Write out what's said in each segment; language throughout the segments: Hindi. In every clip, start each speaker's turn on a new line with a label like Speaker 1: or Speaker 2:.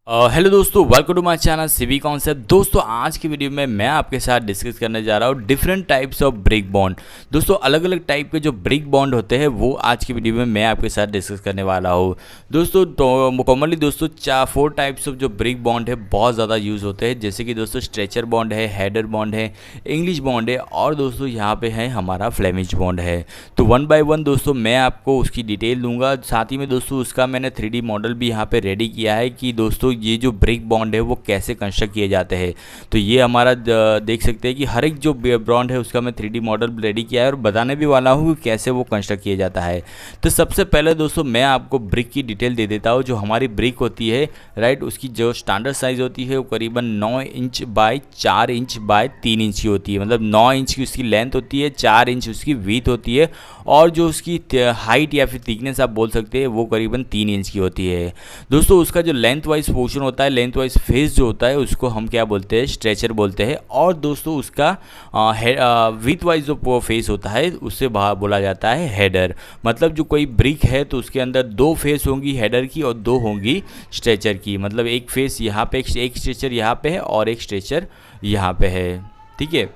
Speaker 1: हेलो दोस्तों, welcome to my channel CB concept. दोस्तों आज की वीडियो में मैं आपके साथ डिस्कस करने जा रहा हूँ different types of brick bond. दोस्तों अलग अलग टाइप के जो ब्रिक बॉन्ड होते हैं वो आज की वीडियो में मैं आपके साथ डिस्कस करने वाला हूँ। दोस्तों तो कॉमनली दोस्तों 4 टाइप्स ऑफ जो ब्रिक बॉन्ड है बहुत ज़्यादा यूज़ होते हैं, जैसे कि दोस्तों स्ट्रेचर बॉन्ड है, हेडर बॉन्ड है, इंग्लिश बॉन्ड है और दोस्तों यहाँ पे है हमारा फ्लेमिश बॉन्ड है। तो वन बाय वन दोस्तों मैं आपको उसकी डिटेल दूंगा, साथ ही में दोस्तों उसका मैंने 3D मॉडल भी यहाँ पे रेडी किया है कि दोस्तों ये जो ब्रिक बॉन्ड है वो कैसे कंस्ट्रक्ट किए जाते हैं। तो ये हमारा देख सकते हैं कि हर एक जो बॉन्ड है उसका मैं 3D मॉडल रेडी किया है और बताने भी वाला हूँ कि कैसे वो कंस्ट्रक्ट किया जाता है। तो सबसे पहले दोस्तों मैं आपको ब्रिक की डिटेल दे देता हूँ। जो हमारी ब्रिक होती है राइट, उसकी जो स्टैंडर्ड साइज़ होती है वो करीबन 9 inch by 4 inch by 3 inch की होती है। मतलब 9 इंच की उसकी लेंथ होती है, 4 इंच उसकी विड्थ होती है और जो उसकी हाइट या फिर थिकनेस आप बोल सकते हैं वो करीबन 3 इंच की होती है। दोस्तों उसका जो लेंथ वाइज पोर्शन होता है, लेंथ वाइज फेस जो होता है उसको हम क्या बोलते हैं, स्ट्रेचर बोलते हैं। और दोस्तों उसका विथ वाइज जो फेस होता है उससे बोला जाता है हेडर। मतलब जो कोई ब्रिक है तो उसके अंदर 2 फेस होंगी हेडर की और 2 होंगी स्ट्रेचर की। मतलब एक फेस यहाँ पे, एक स्ट्रेचर यहाँ पे है और एक स्ट्रेचर यहाँ पे है, ठीक है।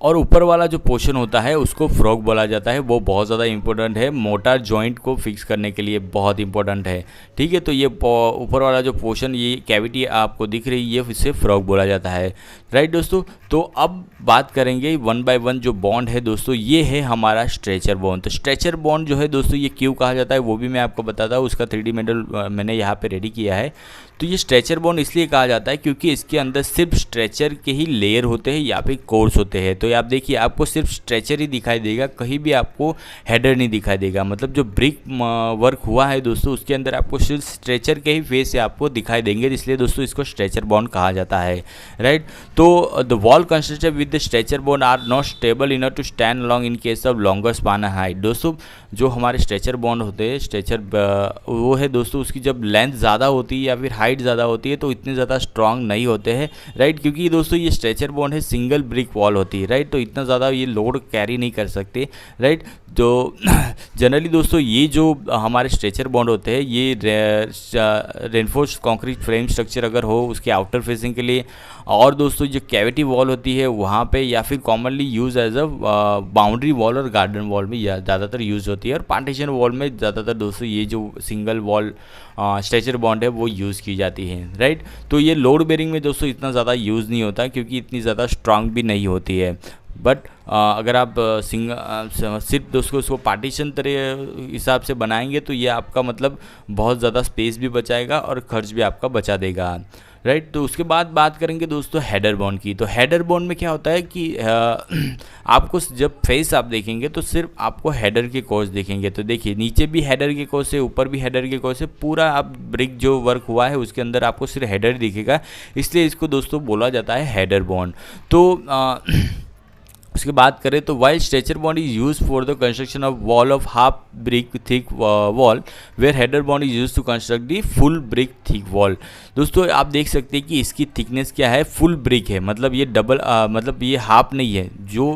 Speaker 1: और ऊपर वाला जो पोर्शन होता है उसको फ्रॉग बोला जाता है। वो बहुत ज़्यादा इंपॉर्टेंट है, मोटर जॉइंट को फिक्स करने के लिए बहुत इंपॉर्टेंट है, ठीक है। तो ये ऊपर वाला जो पोर्शन, ये कैविटी आपको दिख रही है, इसे फ्रॉग बोला जाता है, राइट दोस्तों। तो अब बात करेंगे वन बाय वन जो बॉन्ड है दोस्तों, ये है हमारा स्ट्रेचर बॉन्ड। तो स्ट्रेचर बॉन्ड जो है दोस्तों ये क्यों कहा जाता है वो भी मैं आपको बताता हूँ। उसका 3D मॉडल मैंने यहाँ पे रेडी किया है। तो ये स्ट्रेचर बॉन्ड इसलिए कहा जाता है क्योंकि इसके अंदर सिर्फ स्ट्रेचर के ही लेयर होते हैं या फिर कोर्स होते हैं। तो आप देखिए आपको सिर्फ स्ट्रेचर ही दिखाई देगा, कहीं भी आपको हेडर नहीं दिखाई देगा। मतलब जो ब्रिक वर्क हुआ है दोस्तों उसके अंदर आपको सिर्फ स्ट्रेचर के ही फेस से आपको दिखाई देंगे, इसलिए दोस्तों इसको स्ट्रेचर बॉन्ड कहा जाता है, राइट। तो the wall constructed with the stretcher bond are not stable enough to stand along in case of longer span height. दोस्तों जो हमारे स्ट्रेचर बॉन्ड होते हैं, स्ट्रेचर वो है दोस्तों, उसकी जब लेंथ ज़्यादा होती है या फिर हाइट ज़्यादा होती है तो इतने ज़्यादा स्ट्रांग नहीं होते हैं, राइट। क्योंकि दोस्तों ये स्ट्रेचर बॉन्ड है, सिंगल ब्रिक वॉल होती है, राइट। तो इतना ज़्यादा ये लोड कैरी नहीं कर सकते, राइट। तो जनरली दोस्तों ये जो हमारे स्ट्रेचर बॉन्ड होते हैं ये रेनफोर्स कंक्रीट फ्रेम स्ट्रक्चर अगर हो उसके आउटर फेसिंग के लिए, और दोस्तों जो कैविटी वॉल होती है वहाँ पे, या फिर commonly use as a boundary wall और गार्डन वॉल में ज़्यादातर यूज़ होती है। और पार्टीशन वॉल में ज़्यादातर दोस्तों ये जो सिंगल वॉल स्ट्रेचर बॉन्ड है वो यूज़ की जाती है, राइट। तो ये लोड बेरिंग में दोस्तों इतना ज़्यादा यूज़ नहीं होता क्योंकि इतनी ज़्यादा स्ट्रांग भी नहीं होती है। बट अगर आप सिर्फ दोस्तों उसको पार्टीशन तरह हिसाब से बनाएंगे तो ये आपका मतलब बहुत ज़्यादा स्पेस भी बचाएगा और खर्च भी आपका बचा देगा, राइट। तो उसके बाद बात करेंगे दोस्तों हेडर बॉन्ड की। तो हेडर बॉन्ड में क्या होता है कि आपको जब फेस आप देखेंगे तो सिर्फ आपको हेडर के कोर्स देखेंगे। तो देखिए नीचे भी हेडर के कोर्स है, ऊपर भी हेडर के कोर्स है, पूरा आप ब्रिक जो वर्क हुआ है उसके अंदर आपको सिर्फ हेडर दिखेगा, इसलिए इसको दोस्तों बोला जाता है हेडर बॉन्ड। तो उसके बात करें तो while stretcher bond is use for the construction of wall of half brick thick wall, where header bond is use to construct the full brick thick wall. दोस्तों आप देख सकते हैं कि इसकी थिकनेस क्या है, फुल ब्रिक है। मतलब ये डबल मतलब ये हाफ नहीं है। जो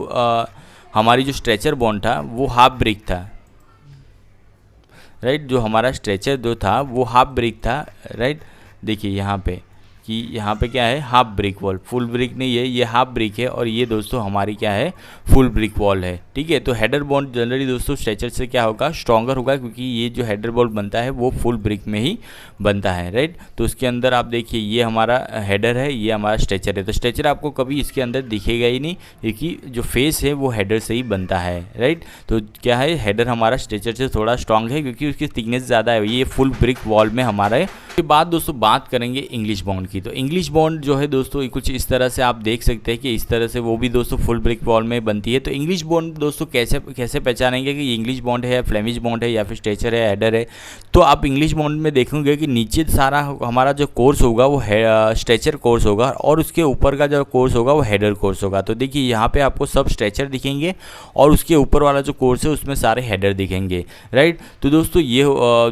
Speaker 1: हमारी जो स्ट्रेचर बॉन्ड था वो हाफ ब्रिक था, राइट। जो हमारा स्ट्रेचर जो था वो हाफ ब्रिक था, राइट। देखिए यहाँ पे कि यहाँ पे क्या है, half brick wall, full brick नहीं है, ये हाफ ब्रिक है। और ये दोस्तों हमारी क्या है, फुल ब्रिक वॉल है, ठीक है। तो हेडर बॉन्ड जनरली दोस्तों स्ट्रेचर से क्या होगा, स्ट्रॉन्गर होगा, क्योंकि ये जो हेडर बॉन्ड बनता है वो फुल ब्रिक में ही बनता है, राइट। तो उसके अंदर आप देखिए ये हमारा हेडर है, ये हमारा स्ट्रेचर है। तो स्ट्रेचर आपको कभी इसके अंदर दिखेगा ही नहीं क्योंकि जो फेस है वो हेडर से ही बनता है, राइट। तो क्या है, हेडर हमारा स्ट्रेचर से थोड़ा स्ट्रॉन्ग है क्योंकि उसकी थिकनेस ज़्यादा है, ये फुल ब्रिक वॉल में हमारा है। उसके बाद दोस्तों बात करेंगे इंग्लिश बॉन्ड की। तो इंग्लिश बॉन्ड जो है दोस्तों कुछ इस तरह से आप देख सकते हैं कि इस तरह से वो भी दोस्तों फुल ब्रिक वॉल में बनती है। तो इंग्लिश बॉन्ड दोस्तों कैसे पहचानेंगे कि इंग्लिश बॉन्ड है या फ्लेमिश बॉन्ड है या फिर स्ट्रेचर है, हेडर है। तो आप इंग्लिश बॉन्ड में देखेंगे कि नीचे सारा हमारा जो कोर्स होगा वो स्ट्रेचर कोर्स होगा और उसके ऊपर का जो कोर्स होगा वो हेडर कोर्स होगा। तो देखिए यहाँ पे आपको सब स्ट्रेचर दिखेंगे और उसके ऊपर वाला जो कोर्स है उसमें सारे हेडर दिखेंगे, राइट। तो दोस्तों ये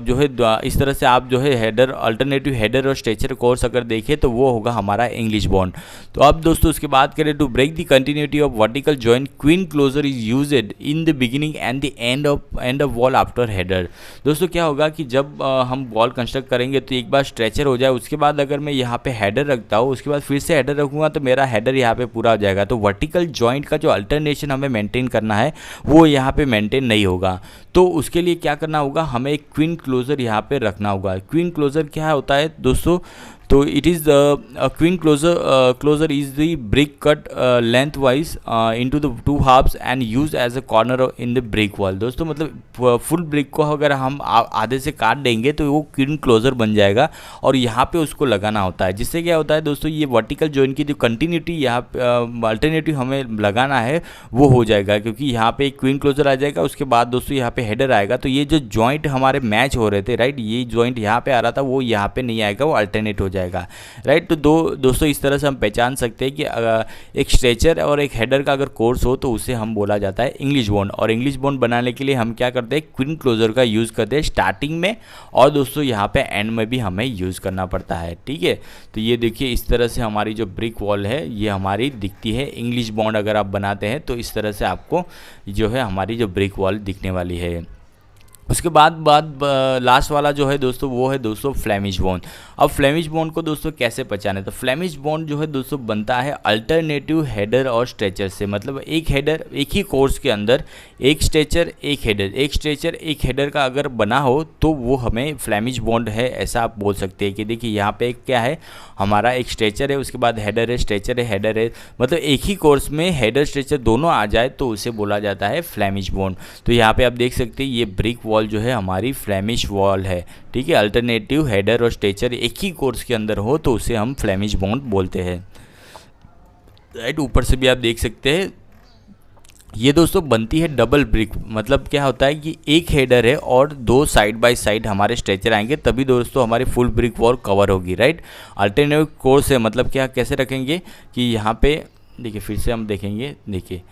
Speaker 1: जो है इस तरह से आप जो है हेडर अल्टरनेटिव हेडर और स्ट्रेचर कोर्स अगर देखें तो वो होगा हमारा इंग्लिश बॉन्ड। तो अब दोस्तों उसके बाद करें, to break the continuity of vertical joint queen closure is used in the beginning and the end of wall after header. दोस्तों क्या होगा कि जब हम वॉल कंस्ट्रक्ट करेंगे तो एक बार स्ट्रेचर हो जाए, उसके बाद अगर मैं यहाँ पे हेडर रखता हूँ, उसके बाद फिर से हेडर रखूँगा तो मेरा हेडर यहाँ पे पूरा हो जाएगा। तो वर्टिकल जॉइंट का जो अल्टरनेशन हमें मेंटेन करना है वो यहाँ पे मेंटेन नहीं होगा। तो उसके लिए क्या करना होगा, हमें एक क्वीन क्लोजर यहाँ पे रखना होगा। क्वीन क्लोजर क्या होता है दोस्तों, तो it is queen closure is the brick cut length wise into the two halfs and use as a corner in the brick wall. दोस्तों मतलब फुल ब्रिक को अगर हम आधे से काट देंगे तो वो क्वीन क्लोजर बन जाएगा और यहाँ पे उसको लगाना होता है, जिससे क्या होता है दोस्तों, ये वर्टिकल जॉइंट की जो कंटिन्यूटी यहाँ अल्टरनेटिव हमें लगाना है वो हो जाएगा, क्योंकि यहाँ पे एक क्वीन क्लोजर आ जाएगा, उसके बाद दोस्तों यहाँ पे हेडर आएगा। तो ये जो जॉइंट हमारे मैच हो रहे थे, राइट, ये जॉइंट यहाँ पे आ रहा था वो यहाँ पे नहीं आएगा, वो अल्टरनेट हो जाएगा, राइट। तो दोस्तों इस तरह से हम पहचान सकते हैं कि एक स्ट्रेचर और एक हेडर का अगर कोर्स हो तो उसे हम बोला जाता है इंग्लिश बॉन्ड। और इंग्लिश बॉन्ड बनाने के लिए हम क्या करते हैं, क्वीन क्लोजर का यूज़ करते हैं स्टार्टिंग में, और दोस्तों यहाँ पे एंड में भी हमें यूज़ करना पड़ता है, ठीक है। तो ये देखिए इस तरह से हमारी जो ब्रिक वॉल है ये हमारी दिखती है। इंग्लिश बॉन्ड अगर आप बनाते हैं तो इस तरह से आपको जो है हमारी जो ब्रिक वॉल दिखने वाली है। उसके बाद लास्ट वाला जो है दोस्तों वो है दोस्तों फ्लेमिश बॉन्ड। अब फ्लेमिश बॉन्ड को दोस्तों कैसे पहचाने, तो फ्लेमिश बॉन्ड जो है दोस्तों बनता है अल्टरनेटिव हेडर और स्ट्रेचर से। मतलब एक हेडर एक ही कोर्स के अंदर एक स्ट्रेचर एक हेडर, एक स्ट्रेचर एक हेडर का अगर बना हो तो वो हमें फ्लेमिश बॉन्ड है, ऐसा आप बोल सकते हैं। कि देखिए यहाँ पे क्या है, हमारा एक स्ट्रेचर है, उसके बाद हेडर है, स्ट्रेचर है, हेडर है, मतलब एक ही कोर्स में हेडर स्ट्रेचर दोनों आ जाए तो उसे बोला जाता है फ्लेमिश बॉन्ड। तो यहाँ पे आप देख सकते हैं ये ब्रिक वॉल जो है हमारी फ्लेमिश वॉल है, ठीक है। अल्टरनेटिव हेडर और स्ट्रेचर एक ही कोर्स के अंदर हो तो उसे हम फ्लेमिश बॉन्ड बोलते हैं, राइट। ऊपर से भी आप देख सकते हैं ये दोस्तों बनती है डबल ब्रिक। मतलब क्या होता है कि एक हेडर है और दो साइड बाय साइड हमारे स्ट्रेचर आएंगे, तभी दोस्तों हमारी फुल ब्रिक वॉल कवर होगी, राइट। अल्टरनेटिव कोर्स है, मतलब क्या कैसे रखेंगे कि यहाँ पे देखिए, फिर से हम देखेंगे, देखिए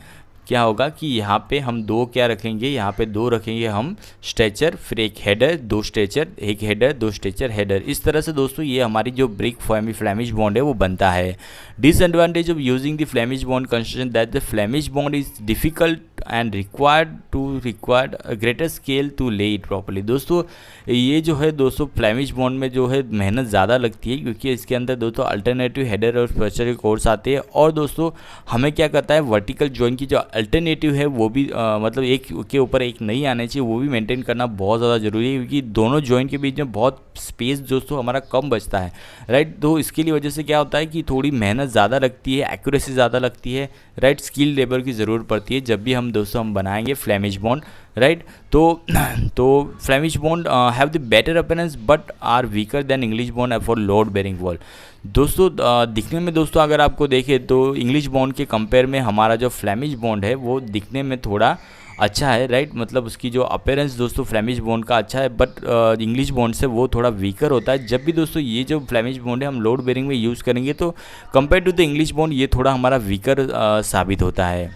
Speaker 1: क्या होगा कि यहाँ पे हम दो क्या रखेंगे, यहाँ पे दो रखेंगे हम स्ट्रेचर, फिर एक हेडर, दो स्ट्रेचर, एक हेडर, दो स्ट्रेचर, हेडर। इस तरह से दोस्तों ये हमारी जो ब्रिक फ्लेमिश बॉन्ड है वो बनता है। Disadvantage of using the Flemish bond construction that the Flemish bond is difficult and required greater scale to lay it properly. दोस्तों ये जो है दोस्तों फ्लेमिश बॉन्ड में जो है मेहनत ज़्यादा लगती है, क्योंकि इसके अंदर दोस्तों अल्टरनेटिव हेडर और स्ट्रेचर के कोर्स आते हैं, और दोस्तों हमें क्या करता है वर्टिकल जॉइंट की जो अल्टरनेटिव है वो भी मतलब एक के ऊपर एक नहीं आने चाहिए, वो भी मेंटेन करना बहुत ज़्यादा ज़रूरी है, क्योंकि दोनों जॉइंट के बीच में बहुत स्पेस दोस्तों हमारा कम बचता है, राइट। तो इसके लिए वजह से क्या होता है कि थोड़ी मेहनत ज़्यादा लगती है, एक्यूरेसी ज़्यादा लगती है, राइट। स्किल लेबर की ज़रूरत पड़ती है जब भी हम दोस्तों हम बनाएंगे फ्लेमिश बॉन्ड, राइट। तो Flemish bond have the better appearance but are weaker than English bond for load bearing wall. दोस्तों दिखने में दोस्तों अगर आपको देखें तो इंग्लिश बॉन्ड के कंपेयर में हमारा जो फ्लेमिश बॉन्ड है वो दिखने में थोड़ा अच्छा है, राइट। मतलब उसकी जो अपीयरेंस दोस्तों फ्लेमिश बॉन्ड का अच्छा है, बट इंग्लिश बॉन्ड से वो थोड़ा वीकर होता है। जब भी दोस्तों ये जो फ्लेमिश बॉन्ड है हम लोड बेरिंग में यूज़ करेंगे तो compare to the English bond ये थोड़ा हमारा वीकर साबित होता है,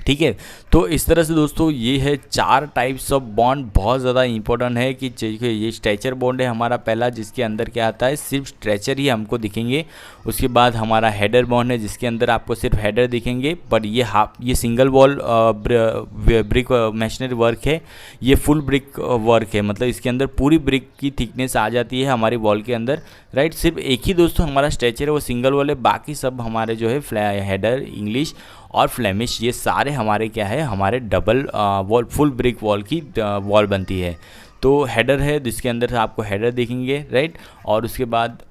Speaker 1: ठीक है। तो इस तरह से दोस्तों ये है 4 टाइप्स ऑफ बॉन्ड, बहुत ज़्यादा इंपॉर्टेंट है कि ये स्ट्रेचर बॉन्ड है हमारा पहला, जिसके अंदर क्या आता है सिर्फ स्ट्रेचर ही हमको दिखेंगे। उसके बाद हमारा हेडर बॉन्ड है जिसके अंदर आपको सिर्फ हेडर दिखेंगे, बट ये single wall brick machinery work है, ये फुल ब्रिक वर्क है, मतलब इसके अंदर पूरी ब्रिक की थिकनेस आ जाती है हमारी वॉल के अंदर, राइट। सिर्फ एक ही दोस्तों हमारा स्ट्रेचर है वो सिंगल वॉल है, बाकी सब हमारे जो है हेडर, इंग्लिश और फ्लेमिश ये सारे हमारे क्या है हमारे double wall full brick wall की वॉल बनती है। तो हेडर है जिसके अंदर आपको हेडर दिखेंगे, राइट। और उसके बाद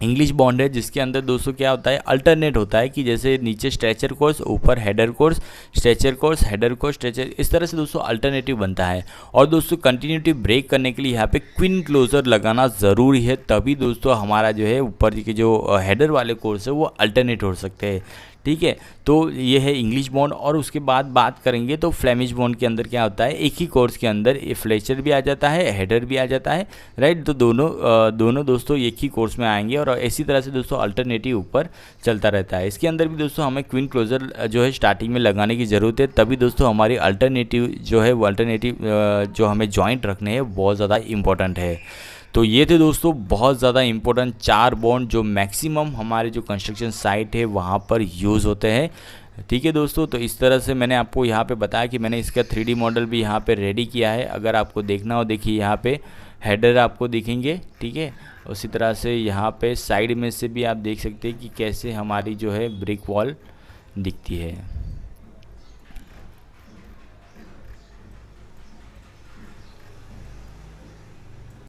Speaker 1: इंग्लिश बॉन्ड है जिसके अंदर दोस्तों क्या होता है अल्टरनेट होता है कि जैसे नीचे स्ट्रेचर कोर्स, ऊपर header course, stretcher course, header course, stretcher, इस तरह से दोस्तों अल्टरनेटिव बनता है। और दोस्तों कंटिन्यूटी ब्रेक करने के लिए यहाँ पे क्वीन क्लोजर लगाना ज़रूरी है, तभी दोस्तों हमारा जो है ऊपर के जो हेडर वाले कोर्स है वो अल्टरनेट हो सकते हैं, ठीक है। तो ये है इंग्लिश बॉन्ड। और उसके बाद बात करेंगे तो फ्लेमिश बॉन्ड के अंदर क्या होता है, एक ही कोर्स के अंदर फ्लेचर भी आ जाता है, हेडर भी आ जाता है, राइट। तो दोनों दोस्तों एक ही कोर्स में आएंगे और इसी तरह से दोस्तों अल्टरनेटिव ऊपर चलता रहता है। इसके अंदर भी दोस्तों हमें क्वीन क्लोजर जो है स्टार्टिंग में लगाने की ज़रूरत है, तभी दोस्तों हमारी अल्टरनेटिव जो है वो अल्टरनेटिव जो हमें जॉइंट रखने हैं बहुत ज़्यादा इंपॉर्टेंट है। तो ये थे दोस्तों बहुत ज़्यादा इंपॉर्टेंट 4 बॉन्ड जो मैक्सिमम हमारे जो कंस्ट्रक्शन साइट है वहाँ पर यूज़ होते हैं। ठीक है दोस्तों, तो इस तरह से मैंने आपको यहाँ पे बताया कि मैंने इसका 3D मॉडल भी यहाँ पे रेडी किया है। अगर आपको देखना हो देखिए यहाँ पे हेडर आपको दिखेंगे। ठीक है, उसी तरह से यहाँ पे साइड में से भी आप देख सकते हैं कि कैसे हमारी जो है ब्रिक वॉल दिखती है।